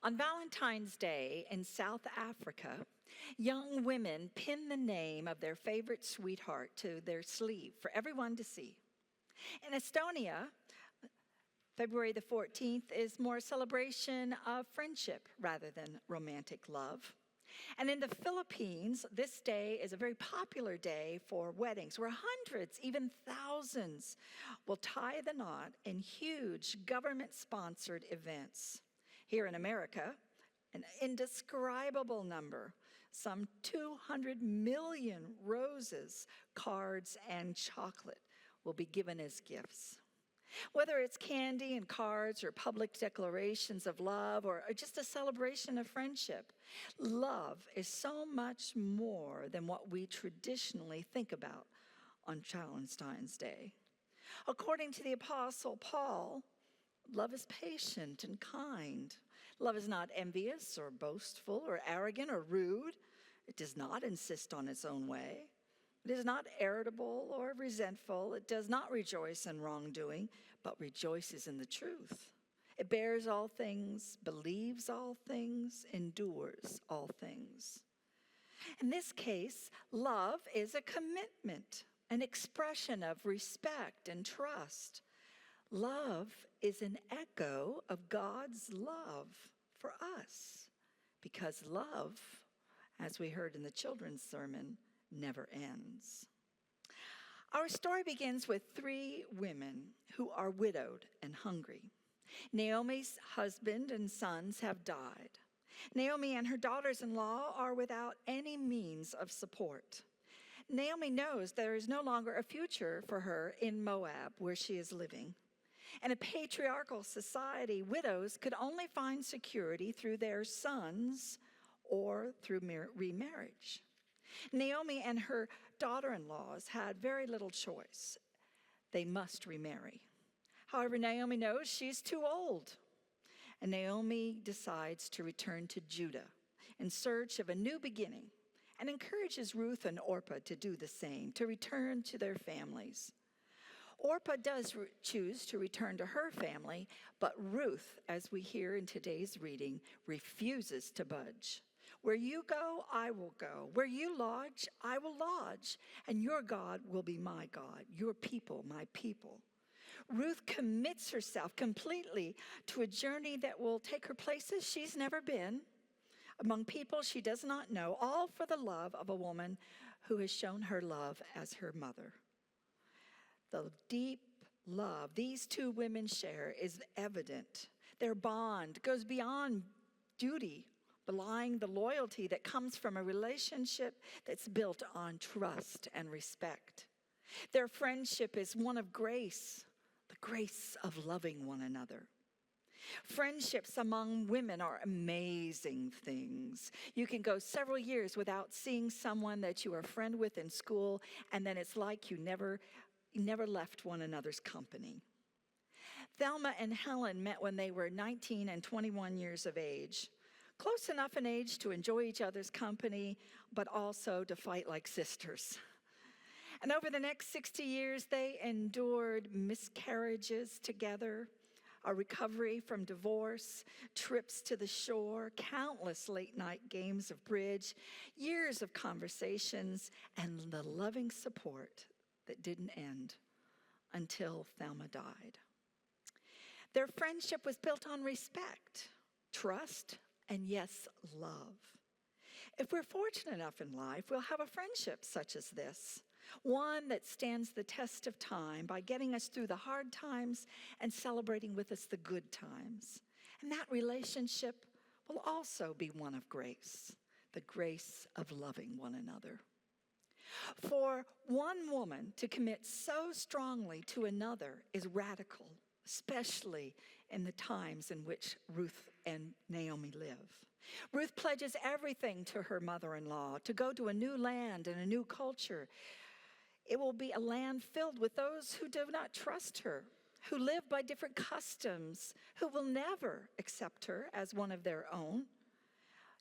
On Valentine's Day in South Africa, young women pin the name of their favorite sweetheart to their sleeve for everyone to see. In Estonia, February the 14th is more a celebration of friendship rather than romantic love. And in the Philippines, this day is a very popular day for weddings, where hundreds, even thousands, will tie the knot in huge government-sponsored events. Here in America, an indescribable number, some 200 million roses, cards, and chocolate will be given as gifts. Whether it's candy and cards or public declarations of love or just a celebration of friendship, love is so much more than what we traditionally think about on Valentine's Day. According to the Apostle Paul, love is patient and kind. Love is not envious or boastful or arrogant or rude. It does not insist on its own way. It is not irritable or resentful. It does not rejoice in wrongdoing, but rejoices in the truth. It bears all things, believes all things, endures all things. In this case, love is a commitment, an expression of respect and trust. Love is an echo of God's love for us, because love, as we heard in the children's sermon, never ends. Our story begins with three women who are widowed and hungry. Naomi's husband and sons have died. Naomi and her daughters-in-law are without any means of support. Naomi knows there is no longer a future for her in Moab, where she is living. In a patriarchal society, widows could only find security through their sons or through remarriage. Naomi and her daughter-in-laws had very little choice. They must remarry. However, Naomi knows she's too old. And Naomi decides to return to Judah in search of a new beginning and encourages Ruth and Orpah to do the same, to return to their families. Orpah does choose to return to her family, but Ruth, as we hear in today's reading, refuses to budge. Where you go, I will go. Where you lodge, I will lodge. And your God will be my God, your people, my people. Ruth commits herself completely to a journey that will take her places she's never been, among people she does not know, all for the love of a woman who has shown her love as her mother. The deep love these two women share is evident. Their bond goes beyond duty, belying the loyalty that comes from a relationship that's built on trust and respect. Their friendship is one of grace, the grace of loving one another. Friendships among women are amazing things. You can go several years without seeing someone that you were a friend with in school, and then it's like you never left one another's company. Thelma and Helen met when they were 19 and 21 years of age. Close enough in age to enjoy each other's company, but also to fight like sisters. And over the next 60 years, they endured miscarriages together, a recovery from divorce, trips to the shore, countless late-night games of bridge, years of conversations, and the loving support that didn't end until Thelma died. Their friendship was built on respect, trust, and yes, love. If we're fortunate enough in life, we'll have a friendship such as this, one that stands the test of time by getting us through the hard times and celebrating with us the good times. And that relationship will also be one of grace, the grace of loving one another. For one woman to commit so strongly to another is radical, especially in the times in which Ruth and Naomi live. Ruth pledges everything to her mother-in-law to go to a new land and a new culture. It will be a land filled with those who do not trust her, who live by different customs, who will never accept her as one of their own.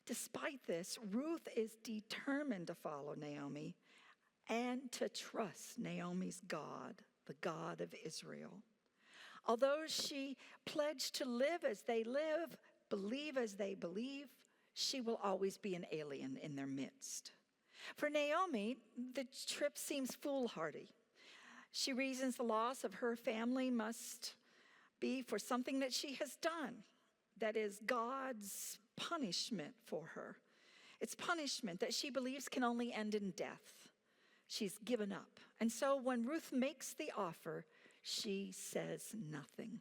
Despite this, Ruth is determined to follow Naomi and to trust Naomi's God, the God of Israel. Although she pledged to live as they live, believe as they believe, she will always be an alien in their midst. For Naomi, the trip seems foolhardy. She reasons the loss of her family must be for something that she has done, that is God's punishment for her. It's punishment that she believes can only end in death. She's given up. And so when Ruth makes the offer, she says nothing.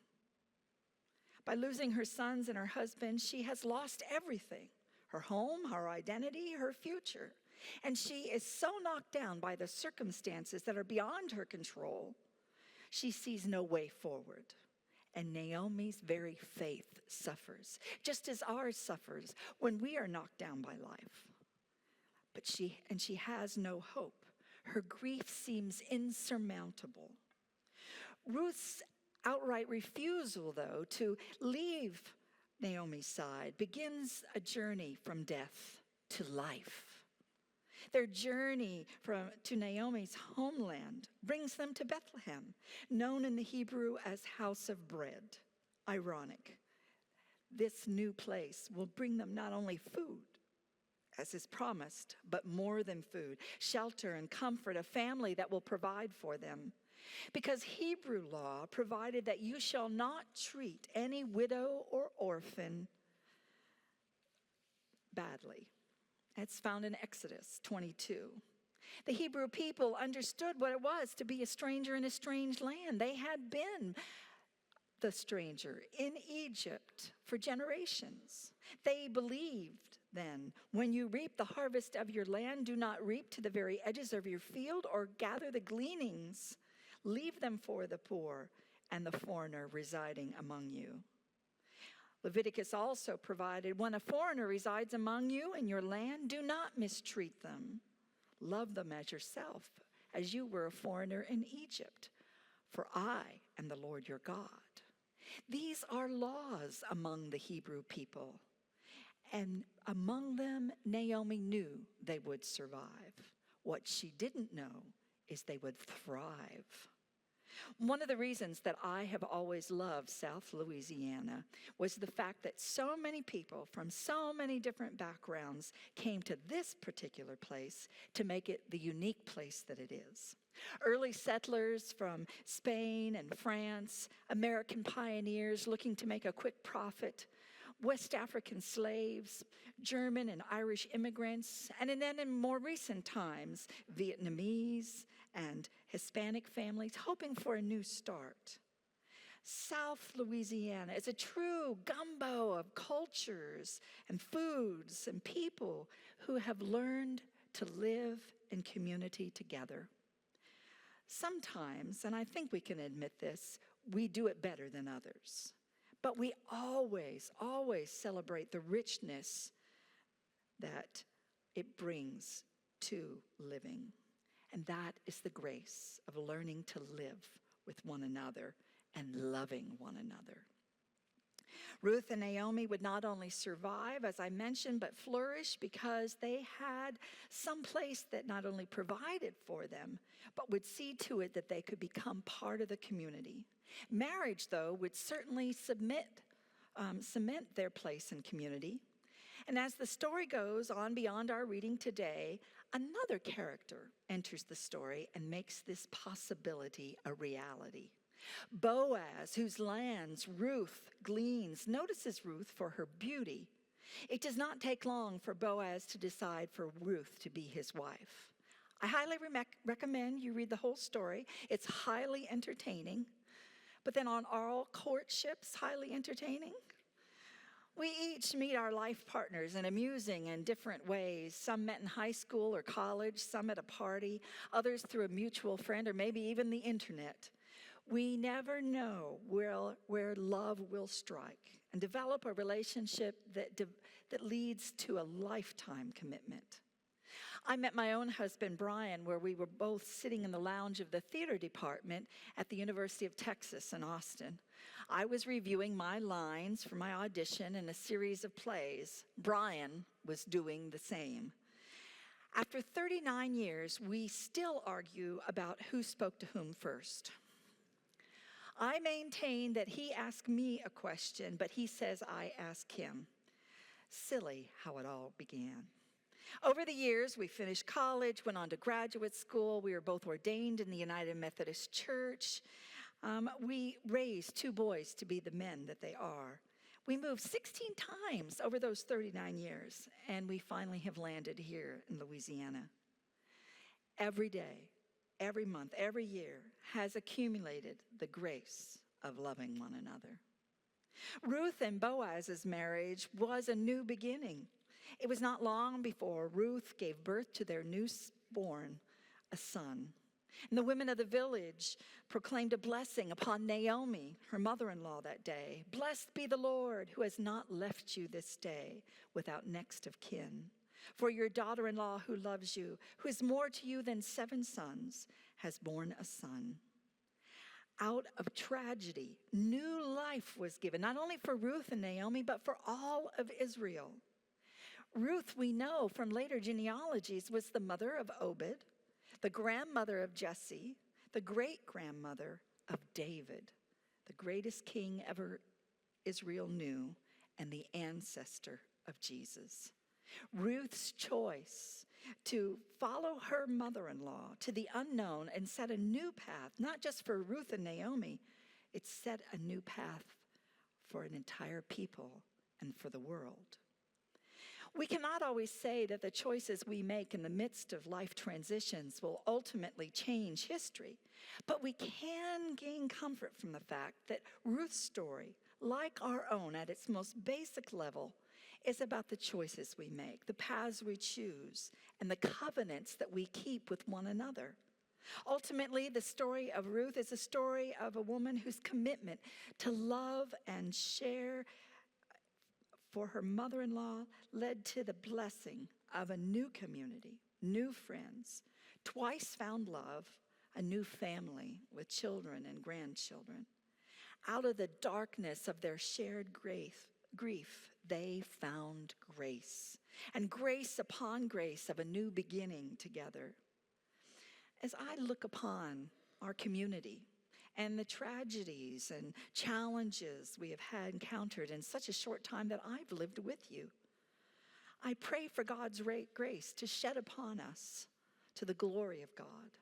By losing her sons and her husband, she has lost everything: her home, her identity, her future. And she is so knocked down by the circumstances that are beyond her control, she sees no way forward. And Naomi's very faith suffers, just as ours suffers when we are knocked down by life. But she has no hope. Her grief seems insurmountable. Ruth's outright refusal, though, to leave Naomi's side begins a journey from death to life. Their journey to Naomi's homeland brings them to Bethlehem, known in the Hebrew as House of Bread. Ironic. This new place will bring them not only food, as is promised, but more than food, shelter and comfort, a family that will provide for them. Because Hebrew law provided that you shall not treat any widow or orphan badly. It's found in Exodus 22. The Hebrew people understood what it was to be a stranger in a strange land. They had been the stranger in Egypt for generations. They believed then, when you reap the harvest of your land, do not reap to the very edges of your field or gather the gleanings. Leave them for the poor and the foreigner residing among you. Leviticus also provided, when a foreigner resides among you in your land, do not mistreat them. Love them as yourself, as you were a foreigner in Egypt. For I am the Lord your God. These are laws among the Hebrew people. And among them, Naomi knew they would survive. What she didn't know is they would thrive. One of the reasons that I have always loved South Louisiana was the fact that so many people from so many different backgrounds came to this particular place to make it the unique place that it is. Early settlers from Spain and France, American pioneers looking to make a quick profit, West African slaves, German and Irish immigrants, and then in more recent times, Vietnamese and Hispanic families hoping for a new start. South Louisiana is a true gumbo of cultures and foods and people who have learned to live in community together. Sometimes, and I think we can admit this, we do it better than others. But we always, always celebrate the richness that it brings to living. And that is the grace of learning to live with one another and loving one another. Ruth and Naomi would not only survive, as I mentioned, but flourish because they had some place that not only provided for them, but would see to it that they could become part of the community. Marriage, though, would certainly cement their place in community. And as the story goes on beyond our reading today, another character enters the story and makes this possibility a reality. Boaz, whose lands Ruth gleans, notices Ruth for her beauty. It does not take long for Boaz to decide for Ruth to be his wife. I highly recommend you read the whole story. It's highly entertaining. But then on all courtships, highly entertaining. We each meet our life partners in amusing and different ways. Some met in high school or college, some at a party, others through a mutual friend or maybe even the internet. We never know where love will strike and develop a relationship that leads to a lifetime commitment. I met my own husband, Brian, where we were both sitting in the lounge of the theater department at the University of Texas in Austin. I was reviewing my lines for my audition in a series of plays. Brian was doing the same. After 39 years, we still argue about who spoke to whom first. I maintain that he asked me a question, but he says I ask him. Silly how it all began. Over the years, we finished college, went on to graduate school. We were both ordained in the United Methodist Church. We raised 2 boys to be the men that they are. We moved 16 times over those 39 years, and we finally have landed here in Louisiana. Every day, every month, every year has accumulated the grace of loving one another. Ruth and Boaz's marriage was a new beginning. It was not long before Ruth gave birth to their newborn, a son. And the women of the village proclaimed a blessing upon Naomi, her mother-in-law, that day. Blessed be the Lord, who has not left you this day without next of kin. For your daughter-in-law who loves you, who is more to you than 7 sons, has borne a son. Out of tragedy, new life was given, not only for Ruth and Naomi, but for all of Israel. Ruth, we know from later genealogies, was the mother of Obed, the grandmother of Jesse, the great-grandmother of David, the greatest king ever Israel knew, and the ancestor of Jesus. Ruth's choice to follow her mother-in-law to the unknown and set a new path, not just for Ruth and Naomi, it set a new path for an entire people and for the world. We cannot always say that the choices we make in the midst of life transitions will ultimately change history, but we can gain comfort from the fact that Ruth's story, like our own at its most basic level, is about the choices we make, the paths we choose, and the covenants that we keep with one another. Ultimately, the story of Ruth is a story of a woman whose commitment to love and share for her mother-in-law led to the blessing of a new community, new friends, twice found love, a new family with children and grandchildren. Out of the darkness of their shared grief, they found grace, and grace upon grace of a new beginning together. As I look upon our community and the tragedies and challenges we have had encountered in such a short time that I've lived with you, I pray for God's grace to shed upon us to the glory of God.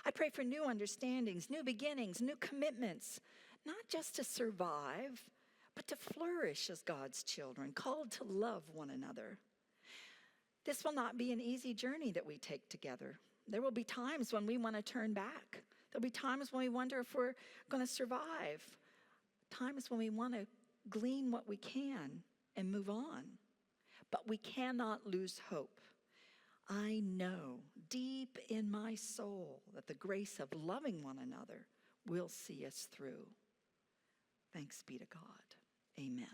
I pray for new understandings, new beginnings, new commitments, not just to survive, but to flourish as God's children, called to love one another. This will not be an easy journey that we take together. There will be times when we want to turn back. There'll be times when we wonder if we're going to survive. Times when we want to glean what we can and move on. But we cannot lose hope. I know deep in my soul that the grace of loving one another will see us through. Thanks be to God. Amen.